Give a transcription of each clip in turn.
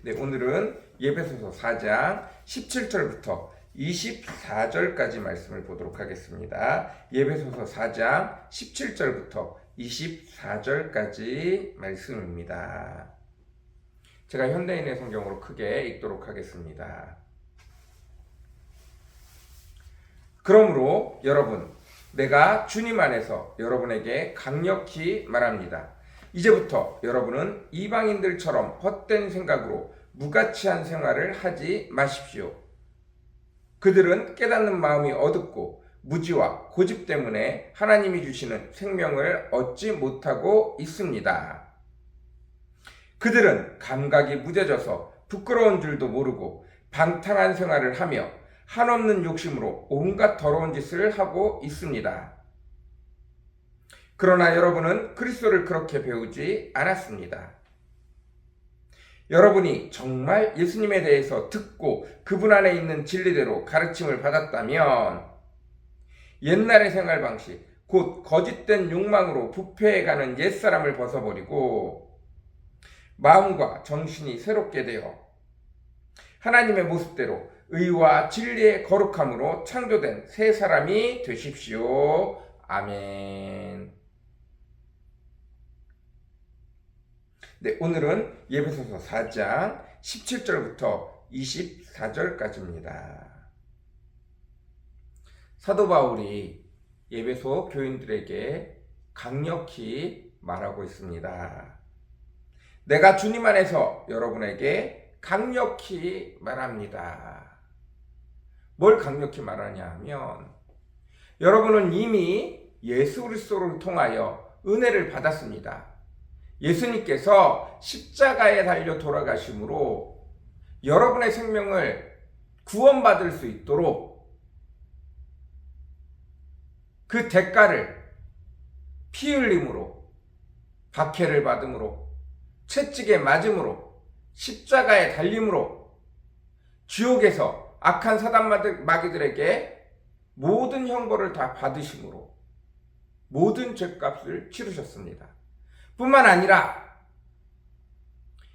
네, 오늘은 예배소서 4장 17절부터 24절까지 말씀을 보도록 하겠습니다. 예배소서 4장 17절부터 24절까지 말씀입니다. 제가 현대인의 성경으로 크게 읽도록 하겠습니다. 그러므로 여러분, 내가 주님 안에서 여러분에게 강력히 말합니다. 이제부터 여러분은 이방인들처럼 헛된 생각으로 무가치한 생활을 하지 마십시오. 그들은 깨닫는 마음이 어둡고 무지와 고집 때문에 하나님이 주시는 생명을 얻지 못하고 있습니다. 그들은 감각이 무뎌져서 부끄러운 줄도 모르고 방탕한 생활을 하며 한없는 욕심으로 온갖 더러운 짓을 하고 있습니다. 그러나 여러분은 그리스도를 그렇게 배우지 않았습니다. 여러분이 정말 예수님에 대해서 듣고 그분 안에 있는 진리대로 가르침을 받았다면 옛날의 생활 방식, 곧 거짓된 욕망으로 부패해가는 옛사람을 벗어버리고 마음과 정신이 새롭게 되어 하나님의 모습대로 의와 진리의 거룩함으로 창조된 새 사람이 되십시오. 아멘. 네, 오늘은 예배소서 4장 17절부터 24절까지입니다. 사도 바울이 예배소 교인들에게 강력히 말하고 있습니다. 내가 주님 안에서 여러분에게 강력히 말합니다. 뭘 강력히 말하냐 하면 여러분은 이미 예수 그리스도를 통하여 은혜를 받았습니다. 예수님께서 십자가에 달려 돌아가심으로 여러분의 생명을 구원받을 수 있도록 그 대가를 피 흘림으로, 박해를 받음으로, 채찍에 맞음으로, 십자가에 달림으로, 지옥에서 악한 사단 마귀들에게 모든 형벌을 다 받으심으로 모든 죄값을 치르셨습니다. 뿐만 아니라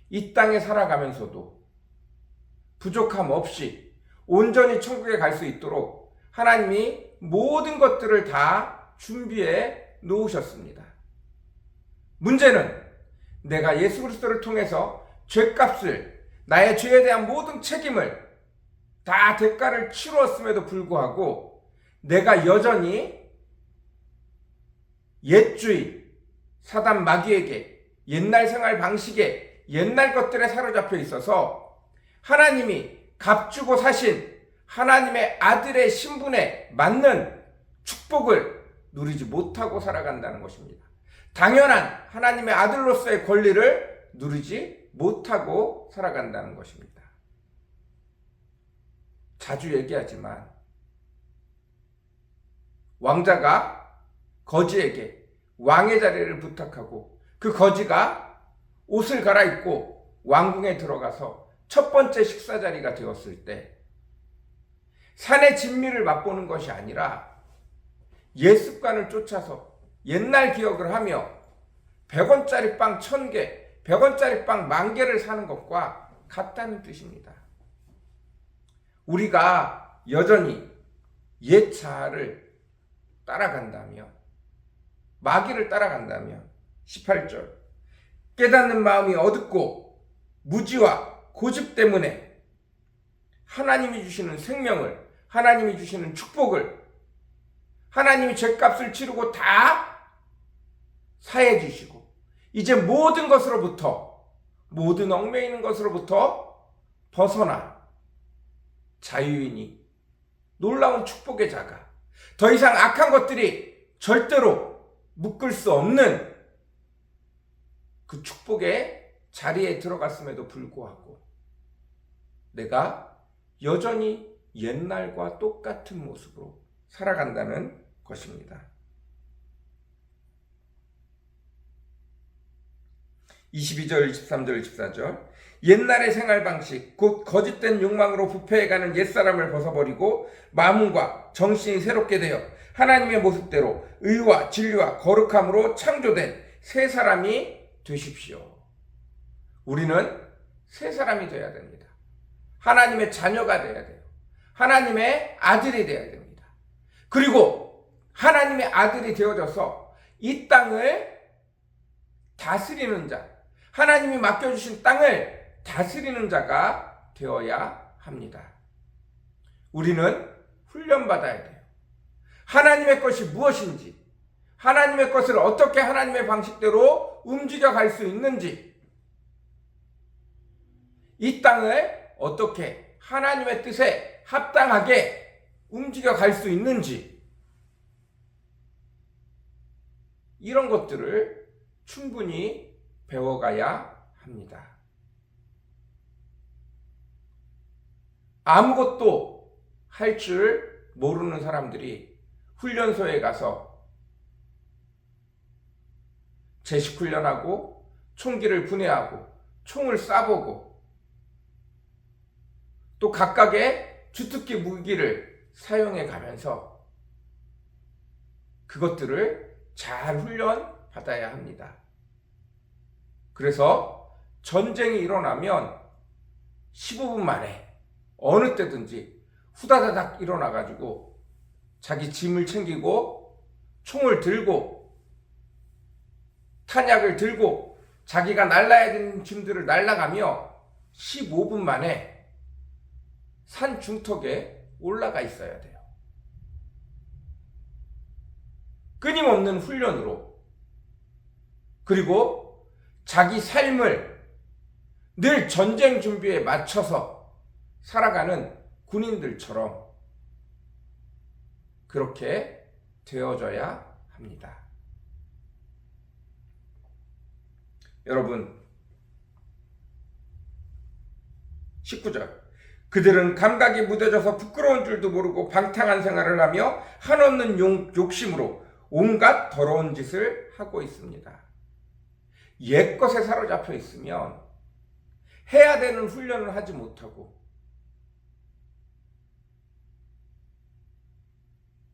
이 땅에 살아가면서도 부족함 없이 온전히 천국에 갈 수 있도록 하나님이 모든 것들을 다 준비해 놓으셨습니다. 문제는 내가 예수 그리스도를 통해서 죄값을, 나의 죄에 대한 모든 책임을 다 대가를 치루었음에도 불구하고 내가 여전히 옛주의, 사단 마귀에게, 옛날 생활 방식에, 옛날 것들에 사로잡혀 있어서 하나님이 값주고 사신 하나님의 아들의 신분에 맞는 축복을 누리지 못하고 살아간다는 것입니다. 당연한 하나님의 아들로서의 권리를 누리지 못하고 살아간다는 것입니다. 자주 얘기하지만 왕자가 거지에게 왕의 자리를 부탁하고 그 거지가 옷을 갈아입고 왕궁에 들어가서 첫 번째 식사 자리가 되었을 때 산의 진미를 맛보는 것이 아니라 옛 습관을 쫓아서 옛날 기억을 하며 100원짜리 빵 1000개, 100원짜리 빵 10,000개를 사는 것과 같다는 뜻입니다. 우리가 여전히 옛 자아를 따라간다면, 마귀를 따라간다면 18절 깨닫는 마음이 어둡고 무지와 고집 때문에 하나님이 주시는 생명을, 하나님이 주시는 축복을, 하나님이 죄값을 치르고 다 사해 주시고 이제 모든 것으로부터, 모든 얽매이는 것으로부터 벗어나 자유인이 놀라운 축복의 자가, 더 이상 악한 것들이 절대로 묶을 수 없는 그 축복의 자리에 들어갔음에도 불구하고 내가 여전히 옛날과 똑같은 모습으로 살아간다는 것입니다. 22절, 23절, 24절 옛날의 생활 방식, 곧 거짓된 욕망으로 부패해가는 옛사람을 벗어버리고 마음과 정신이 새롭게 되어 하나님의 모습대로 의와 진리와 거룩함으로 창조된 새 사람이 되십시오. 우리는 새 사람이 되어야 됩니다. 하나님의 자녀가 되어야 돼요. 하나님의 아들이 되어야 됩니다. 그리고 하나님의 아들이 되어져서 이 땅을 다스리는 자, 하나님이 맡겨주신 땅을 다스리는 자가 되어야 합니다. 우리는 훈련받아야 돼요. 하나님의 것이 무엇인지, 하나님의 것을 어떻게 하나님의 방식대로 움직여 갈 수 있는지, 이 땅을 어떻게 하나님의 뜻에 합당하게 움직여 갈 수 있는지, 이런 것들을 충분히 배워가야 합니다. 아무것도 할 줄 모르는 사람들이 훈련소에 가서 제식훈련하고 총기를 분해하고 총을 쏴보고 또 각각의 주특기 무기를 사용해 가면서 그것들을 잘 훈련받아야 합니다. 그래서 전쟁이 일어나면 15분 만에 어느 때든지 후다다닥 일어나가지고 자기 짐을 챙기고 총을 들고 탄약을 들고 자기가 날라야 되는 짐들을 날라가며 15분 만에 산 중턱에 올라가 있어야 돼요. 끊임없는 훈련으로, 그리고 자기 삶을 늘 전쟁 준비에 맞춰서 살아가는 군인들처럼 그렇게 되어져야 합니다. 여러분, 19절. 그들은 감각이 무뎌져서 부끄러운 줄도 모르고 방탕한 생활을 하며 한없는 욕심으로 온갖 더러운 짓을 하고 있습니다. 옛것에 사로잡혀 있으면 해야 되는 훈련을 하지 못하고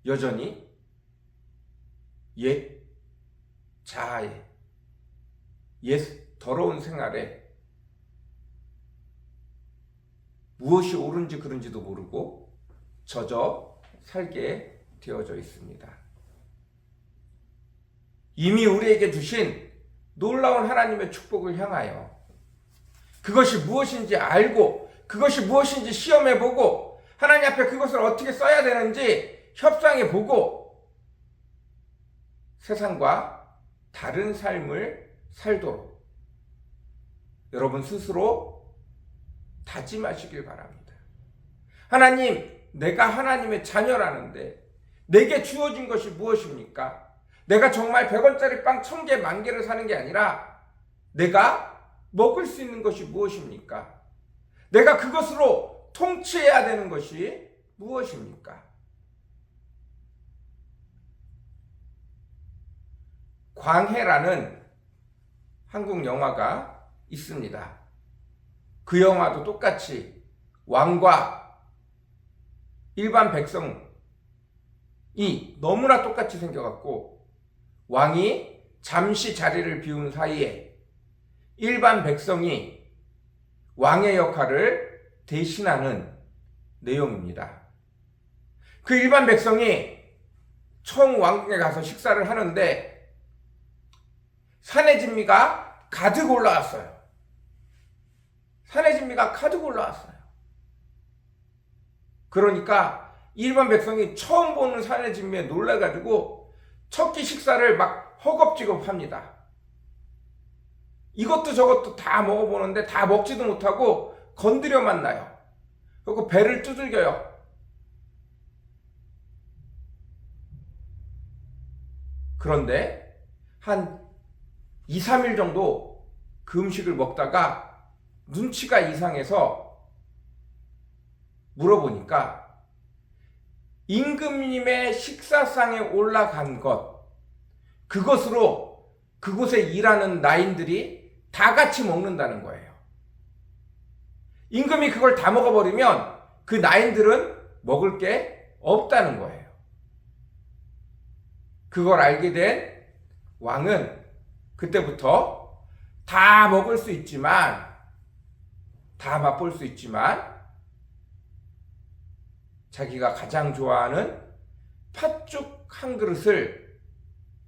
여전히 옛 자아에, 옛 더러운 생활에 무엇이 옳은지 그른지도 모르고 젖어 살게 되어져 있습니다. 이미 우리에게 주신 놀라운 하나님의 축복을 향하여 그것이 무엇인지 알고 그것이 무엇인지 시험해보고 하나님 앞에 그것을 어떻게 써야 되는지 협상해보고 세상과 다른 삶을 살도록 여러분 스스로 다짐하시길 바랍니다. 하나님, 내가 하나님의 자녀라는데 내게 주어진 것이 무엇입니까? 내가 정말 100원짜리 빵 1000개, 10,000개를 사는 게 아니라 내가 먹을 수 있는 것이 무엇입니까? 내가 그것으로 통치해야 되는 것이 무엇입니까? 광해라는 한국 영화가 있습니다. 그 영화도 똑같이 왕과 일반 백성이 너무나 똑같이 생겨갖고 왕이 잠시 자리를 비운 사이에 일반 백성이 왕의 역할을 대신하는 내용입니다. 그 일반 백성이 처음 왕궁에 가서 식사를 하는데 산의 진미가 가득 올라왔어요. 산의 진미가 가득 올라왔어요. 그러니까 일반 백성이 처음 보는 산의 진미에 놀라가지고 첫 끼 식사를 막 허겁지겁합니다. 이것도 저것도 다 먹어보는데 다 먹지도 못하고 건드려만 나요. 그리고 배를 두들겨요. 그런데 한 2, 3일 정도 그 음식을 먹다가 눈치가 이상해서 물어보니까 임금님의 식사상에 올라간 것, 그것으로 그곳에 일하는 나인들이 다 같이 먹는다는 거예요. 임금이 그걸 다 먹어버리면 그 나인들은 먹을 게 없다는 거예요. 그걸 알게 된 왕은 그때부터 다 먹을 수 있지만 다 맛볼 수 있지만 자기가 가장 좋아하는 팥죽 한 그릇을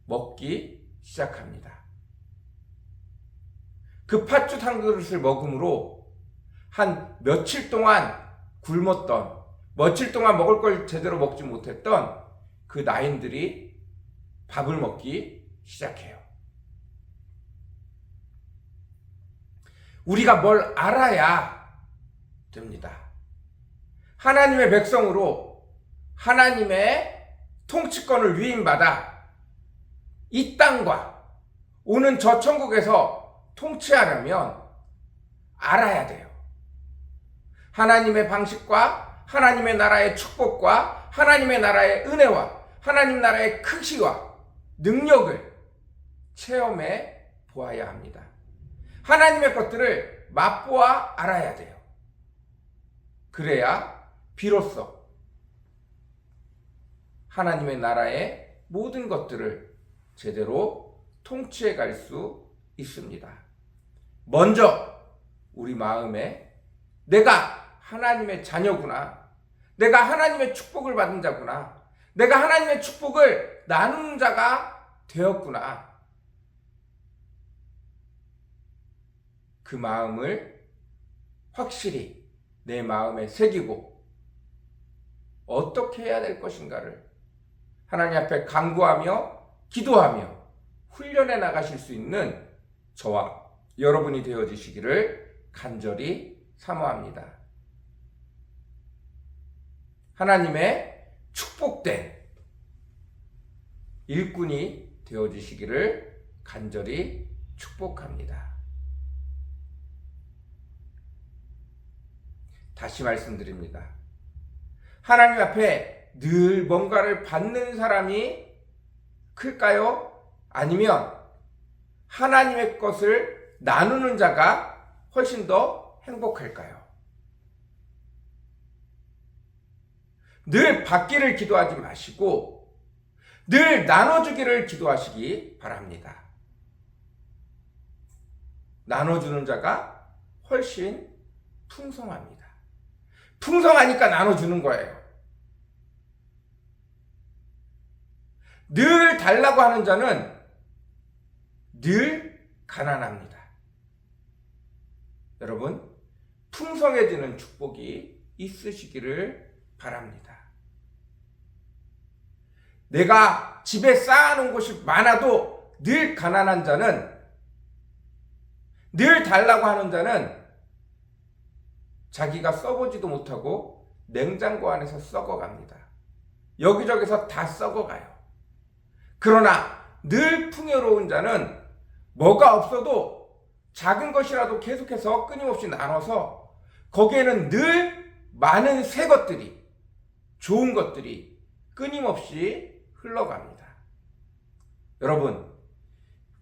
먹기 시작합니다. 그 팥죽 한 그릇을 먹음으로 한 며칠 동안 굶었던, 며칠 동안 먹을 걸 제대로 먹지 못했던 그 나인들이 밥을 먹기 시작해요. 우리가 뭘 알아야 됩니다. 하나님의 백성으로 하나님의 통치권을 위임받아 이 땅과 오는 저 천국에서 통치하려면 알아야 돼요. 하나님의 방식과 하나님의 나라의 축복과 하나님의 나라의 은혜와 하나님 나라의 크기와 능력을 체험해 보아야 합니다. 하나님의 것들을 맛보아 알아야 돼요. 그래야 비로소 하나님의 나라의 모든 것들을 제대로 통치해 갈 수 있습니다. 먼저 우리 마음에 내가 하나님의 자녀구나, 내가 하나님의 축복을 받은 자구나, 내가 하나님의 축복을 나누는 자가 되었구나, 그 마음을 확실히 내 마음에 새기고 어떻게 해야 될 것인가를 하나님 앞에 간구하며 기도하며 훈련해 나가실 수 있는 저와 여러분이 되어주시기를 간절히 사모합니다. 하나님의 축복된 일꾼이 되어주시기를 간절히 축복합니다. 다시 말씀드립니다. 하나님 앞에 늘 뭔가를 받는 사람이 클까요? 아니면 하나님의 것을 나누는 자가 훨씬 더 행복할까요? 늘 받기를 기도하지 마시고 늘 나눠주기를 기도하시기 바랍니다. 나눠주는 자가 훨씬 풍성합니다. 풍성하니까 나눠주는 거예요. 늘 달라고 하는 자는 늘 가난합니다. 여러분, 풍성해지는 축복이 있으시기를 바랍니다. 내가 집에 쌓아놓은 것이 많아도 늘 가난한 자는, 늘 달라고 하는 자는 자기가 써보지도 못하고 냉장고 안에서 썩어갑니다. 여기저기서 다 썩어가요. 그러나 늘 풍요로운 자는 뭐가 없어도 작은 것이라도 계속해서 끊임없이 나눠서 거기에는 늘 많은 새 것들이, 좋은 것들이 끊임없이 흘러갑니다. 여러분,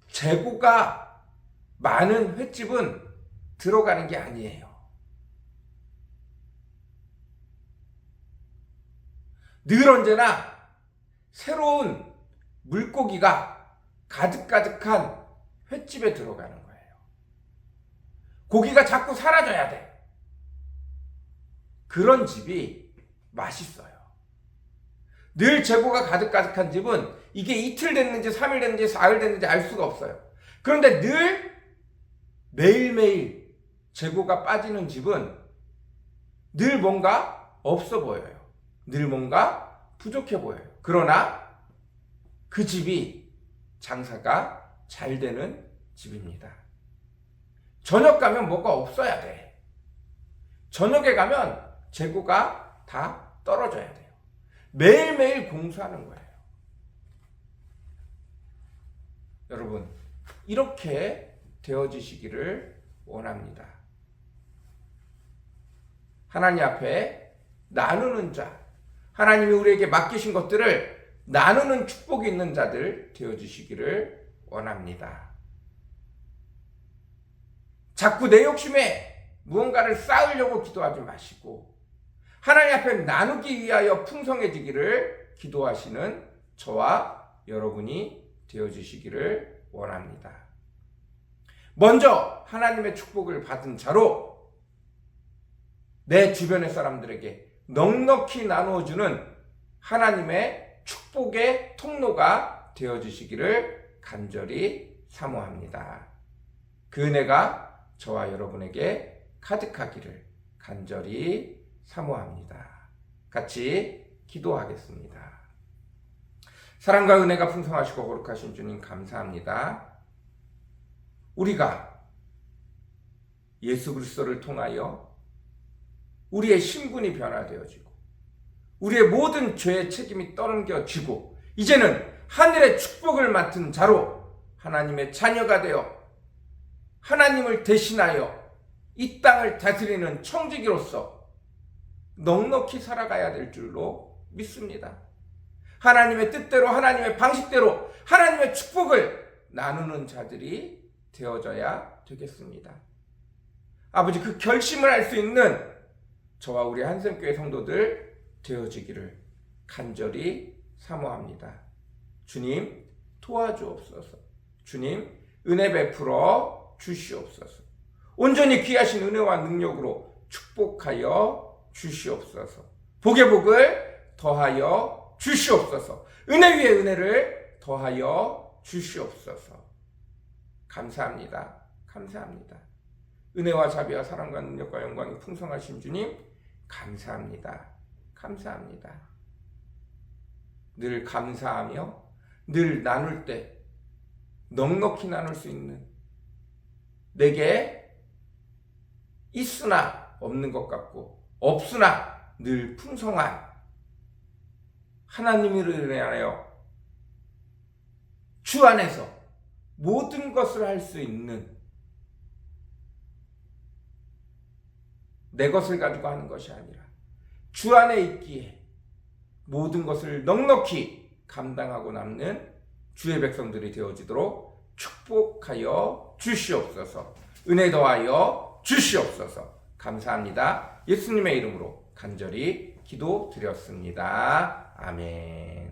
재고가 많은 횟집은 들어가는 게 아니에요. 늘 언제나 새로운 물고기가 가득가득한 횟집에 들어가는 거예요. 고기가 자꾸 사라져야 돼. 그런 집이 맛있어요. 늘 재고가 가득가득한 집은 이게 이틀 됐는지 3일 됐는지 4일 됐는지 알 수가 없어요. 그런데 늘 매일매일 재고가 빠지는 집은 늘 뭔가 없어 보여요. 늘 뭔가 부족해 보여요. 그러나 그 집이 장사가 잘 되는 집입니다. 저녁 가면 뭐가 없어야 돼. 저녁에 가면 재고가 다 떨어져야 돼요. 매일매일 공수하는 거예요. 여러분, 이렇게 되어지시기를 원합니다. 하나님 앞에 나누는 자, 하나님이 우리에게 맡기신 것들을 나누는 축복이 있는 자들 되어주시기를 원합니다. 자꾸 내 욕심에 무언가를 쌓으려고 기도하지 마시고 하나님 앞에 나누기 위하여 풍성해지기를 기도하시는 저와 여러분이 되어주시기를 원합니다. 먼저 하나님의 축복을 받은 자로 내 주변의 사람들에게 넉넉히 나누어주는 하나님의 축복의 통로가 되어주시기를 간절히 사모합니다. 그 은혜가 저와 여러분에게 가득하기를 간절히 사모합니다. 같이 기도하겠습니다. 사랑과 은혜가 풍성하시고 거룩하신 주님 감사합니다. 우리가 예수 그리스도를 통하여 우리의 신분이 변화되어지고 우리의 모든 죄의 책임이 떠넘겨지고 이제는 하늘의 축복을 맡은 자로 하나님의 자녀가 되어 하나님을 대신하여 이 땅을 다스리는 청지기로서 넉넉히 살아가야 될 줄로 믿습니다. 하나님의 뜻대로 하나님의 방식대로 하나님의 축복을 나누는 자들이 되어져야 되겠습니다. 아버지, 그 결심을 할 수 있는 저와 우리 한샘교회 성도들 되어지기를 간절히 사모합니다. 주님 도와주옵소서. 주님 은혜 베풀어 주시옵소서. 온전히 귀하신 은혜와 능력으로 축복하여 주시옵소서. 복의 복을 더하여 주시옵소서. 은혜 위에 은혜를 더하여 주시옵소서. 감사합니다. 감사합니다. 은혜와 자비와 사랑과 능력과 영광이 풍성하신 주님 감사합니다. 감사합니다. 늘 감사하며 늘 나눌 때 넉넉히 나눌 수 있는, 내게 있으나 없는 것 같고 없으나 늘 풍성한 하나님을 인하여 주 안에서 모든 것을 할 수 있는, 내 것을 가지고 하는 것이 아니라 주 안에 있기에 모든 것을 넉넉히 감당하고 남는 주의 백성들이 되어지도록 축복하여 주시옵소서. 은혜 더하여 주시옵소서. 감사합니다. 예수님의 이름으로 간절히 기도드렸습니다. 아멘.